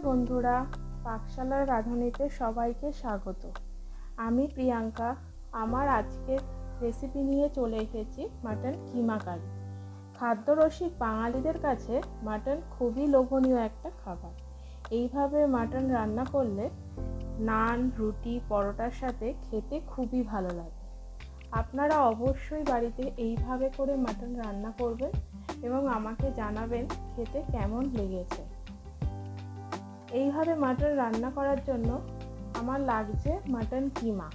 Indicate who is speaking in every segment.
Speaker 1: বন্ধুরা, পাকশালার রাঁধুনিতে সবাইকে স্বাগত। আমি প্রিয়াঙ্কা। আমার আজকের রেসিপি নিয়ে চলে এসেছি মাটন কিমা কারি। খাদ্যরসিক বাঙালিদের কাছে মাটন খুবই লোভনীয় একটা খাবার। এইভাবে মাটন রান্না করলে নান, রুটি, পরোটার সাথে খেতে খুবই ভালো লাগে। আপনারা অবশ্যই বাড়িতে এইভাবে করে মাটন রান্না করবেন এবং আমাকে জানাবেন খেতে কেমন লেগেছে। এইভাবে মাটন রান্না করার জন্য আমার লাগছে মাটন কিমা।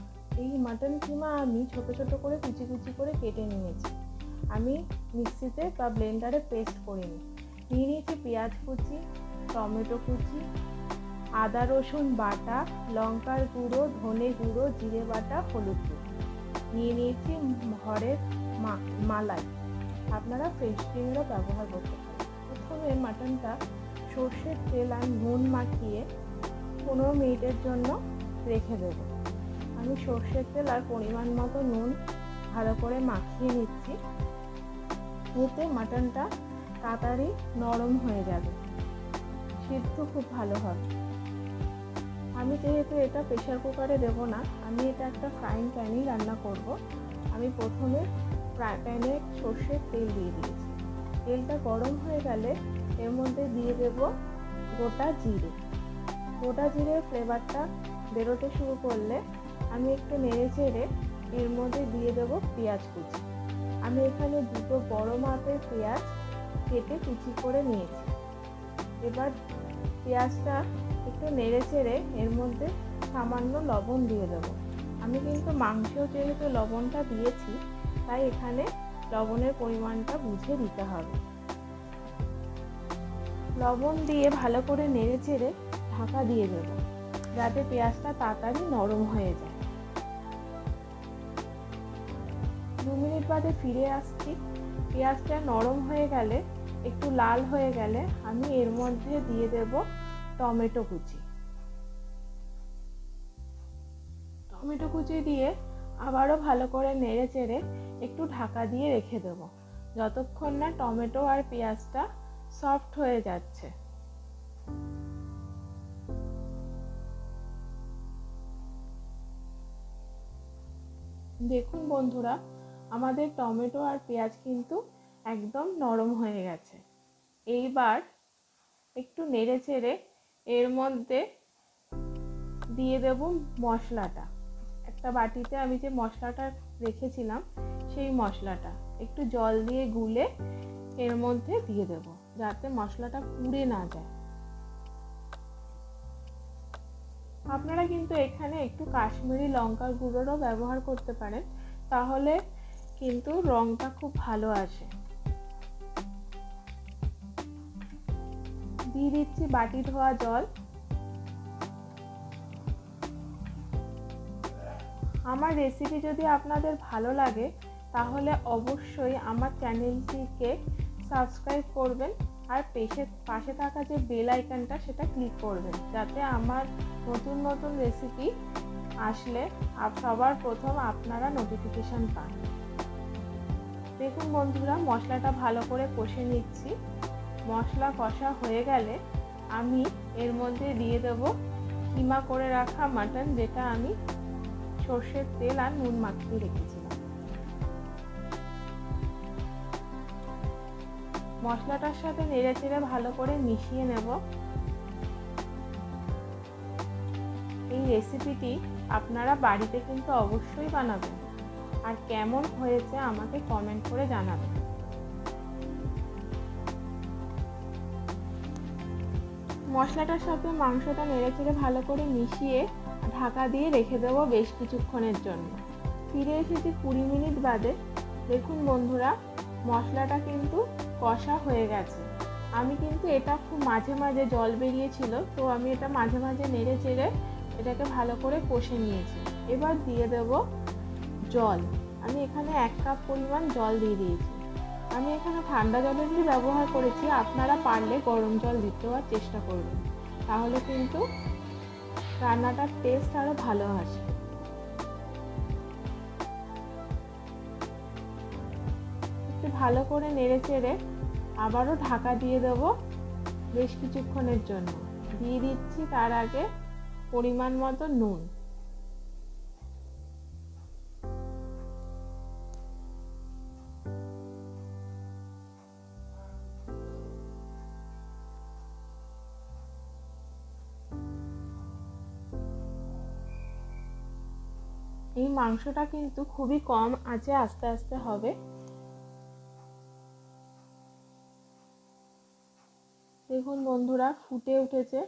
Speaker 1: এই মাটন কিমা আমি ছোট ছোট করে কুচি কুচি করে কেটে নিয়েছি। আমি মিক্সিতে বা ব্লেন্ডারে পেস্ট করে নিয়ে নিয়েছি পেঁয়াজ কুচি, টমেটো কুচি, আদা রসুন বাটা, লঙ্কার গুঁড়ো, ধনে গুঁড়ো, জিরে বাটা, হলুদ গুঁড়ো। নিয়ে নিয়েছি ঘরের মালাই। আপনারা ফ্রেশ ক্রিমেরও ব্যবহার করতে পারেন। প্রথমে মাটনটা সর্ষের তেল আর নুন মাখিয়ে 15 মিনিটের জন্য রেখে দেব। আমি সর্ষের তেল আর পরিমাণ মতো নুন ভালো করে মাখিয়ে নিচ্ছি। এতে মাটনটা তাড়াতাড়ি নরম হয়ে যাবে, সিদ্ধ খুব ভালো হবে। আমি যেহেতু এটা প্রেসার কুকারে দেব না, আমি এটা একটা ফ্রাইং প্যানেই রান্না করব। আমি প্রথমে ফ্রাই প্যানে সর্ষের তেল দিয়ে দিয়েছি। তেলটা গরম হয়ে গেলে এর মধ্যে দিয়ে দেব গোটা জিরে। গোটা জিরের ফ্লেভারটা বেরোতে শুরু করলে আমি একটু নেড়ে চেড়ে এর মধ্যে দিয়ে দেব পেঁয়াজ কুচি। আমি এখানে দুটো বড় মাপের পেঁয়াজ কেটে কুচি করে নিয়েছি। এবার পেঁয়াজটা একটু নেড়ে চেড়ে এর মধ্যে সামান্য লবণ দিয়ে দেব। আমি কিন্তু মাংসেও যেহেতু লবণটা দিয়েছি, তাই এখানে লবণের পরিমাণটা বুঝে দিতে হবে। লবণ দিয়ে ভালো করে নেড়ে চেড়ে ঢাকা দিয়ে দেব, যাতে পেঁয়াজটা তাড়াতাড়ি নরম হয়ে যায়। 2 মিনিট বাদে ফিরে আসছি। পেঁয়াজটা নরম হয়ে গেলে, একটু লাল হয়ে গেলে আমি এর মধ্যে দিয়ে দেব টমেটো কুচি। টমেটো কুচি দিয়ে আবারও ভালো করে নেড়ে চেড়ে একটু ঢাকা দিয়ে রেখে দেব, যতক্ষণ না টমেটো আর পেঁয়াজটা সফট হয়ে যাচ্ছে। দেখুন বন্ধুরা, আমাদের টমেটো আর পেঁয়াজ কিন্তু একদম নরম হয়ে গেছে। এইবার একটু নেড়ে চেড়ে এর মধ্যে দিয়ে দেব মশলাটা। একটা বাটিতে আমি যে মশলাটা রেখেছিলাম, সেই মশলাটা একটু জল দিয়ে গুলে এর মধ্যে দিয়ে দেব, যাতে মশলাটা পুড়ে না যায়। আপনারা কিন্তু এখানে একটু কাশ্মীরি লঙ্কার গুঁড়োরও ব্যবহার করতে পারেন, তাহলে কিন্তু রংটা খুব ভালো আসে। দিয়ে দিচ্ছি বাটি ধোয়া জল। আমার রেসিপি যদি আপনাদের ভালো লাগে, তাহলে অবশ্যই আমার চ্যানেলটিকে সাবস্ক্রাইব করবেন আর পাশে থাকা যে বেল আইকনটা সেটা ক্লিক করবেন, যাতে আমার নতুন নতুন রেসিপি আসলে সবার প্রথম আপনারা নোটিফিকেশন পান। দেখুন বন্ধুরা, মশলাটা ভালো করে কষে নিচ্ছি। মশলা কষা হয়ে গেলে আমি এর মধ্যে দিয়ে দেব কিমা করে রাখা মাটন, যেটা আমি সর্ষের তেল আর নুন মাখিয়ে রেখেছিলাম। মশলাটার সাথে নেড়ে চেড়ে ভালো করে মিশিয়ে নেব। এই রেসিপিটি আপনারা বাড়িতে কিন্তু অবশ্যই বানাবেন, আর কেমন হয়েছে আমাকে কমেন্ট করে জানাবেন। মশলাটার সাথে মাংসটা নেড়ে চেড়ে ভালো করে মিশিয়ে ঢাকা দিয়ে রেখে দেবো বেশ কিছুক্ষণের জন্য। ফিরে এসেছি 20 মিনিট বাদে। দেখুন বন্ধুরা, মশলাটা কিন্তু কষা হয়ে গেছে। আমি কিন্তু এটা খুব মাঝে মাঝে জল বেরিয়েছিল, তো আমি এটা মাঝে মাঝে নেড়ে চেড়ে এটাকে ভালো করে কষে নিয়েছি। এবার দিয়ে দেব জল। আমি এখানে 1 কাপ পরিমাণ জল দিয়ে দিয়েছি। আমি এখানে ঠান্ডা জলেরই ব্যবহার করেছি, আপনারা পারলে গরম জল দিতে দেওয়ার চেষ্টা করবেন, তাহলে কিন্তু রান্নাটার টেস্ট আরো ভালো আসে। একটু ভালো করে নেড়ে চেড়ে আবারও ঢাকা দিয়ে দেব বেশ কিছুক্ষণের জন্য। দিয়ে দিচ্ছি তার আগে পরিমাণ মতো নুন। এই মাংসটা কিন্তু খুবই কম আঁচে আস্তে আস্তে হবে। দেখুন বন্ধুরা, ফুটে উঠেছে,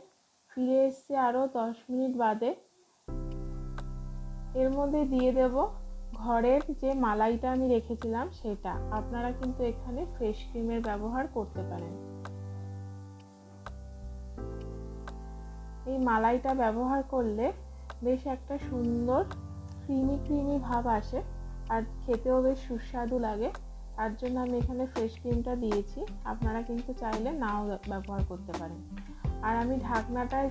Speaker 1: ফিরে এসছে আরও 10 মিনিট বাদে। এর মধ্যে দিয়ে দেব ঘরের যে মালাইটা আমি রেখেছিলাম সেটা। আপনারা কিন্তু এখানে ফ্রেশ ক্রিমের ব্যবহার করতে পারেন। এই মালাইটা ব্যবহার করলে বেশ একটা সুন্দর ক্রিমি ভাব আসে, আর খেতেও বেশ সুস্বাদু লাগে। তার জন্য আমি এখানে ফ্রেশ ক্রিমটা দিয়েছি, আপনারা কিন্তু চাইলে নাও ব্যবহার করতে পারেন। আর আমি ঢাকনাটায়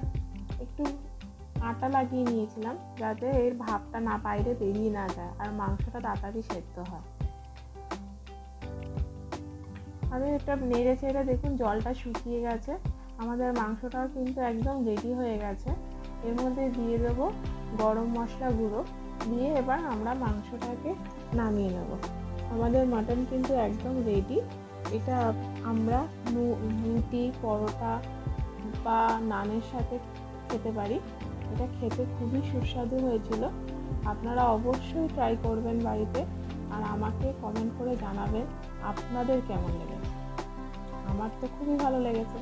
Speaker 1: একটু আটা লাগিয়ে নিয়েছিলাম যাতে এর ভাবটা না বাইরে বেরিয়ে না যায় আর মাংসটা তাড়াতাড়ি সেদ্ধ হয়। আমি এটা নেড়ে ছেড়ে দেখুন জলটা শুকিয়ে গেছে, আমাদের মাংসটাও কিন্তু একদম রেডি হয়ে গেছে। এর মধ্যে দিয়ে দেব গরম মশলা গুঁড়ো, দিয়ে এবার আমরা মাংসটাকে নামিয়ে নেব। আমাদের মাটন কিন্তু একদম রেডি। এটা আমরা রুটি, পরোটা বা নানের সাথে খেতে পারি। এটা খেতে খুবই সুস্বাদু হয়েছিল। আপনারা অবশ্যই ট্রাই করবেন বাড়িতে, আর আমাকে কমেন্ট করে জানাবেন আপনাদের কেমন লেগেছে। আমার তো খুবই ভালো লেগেছে।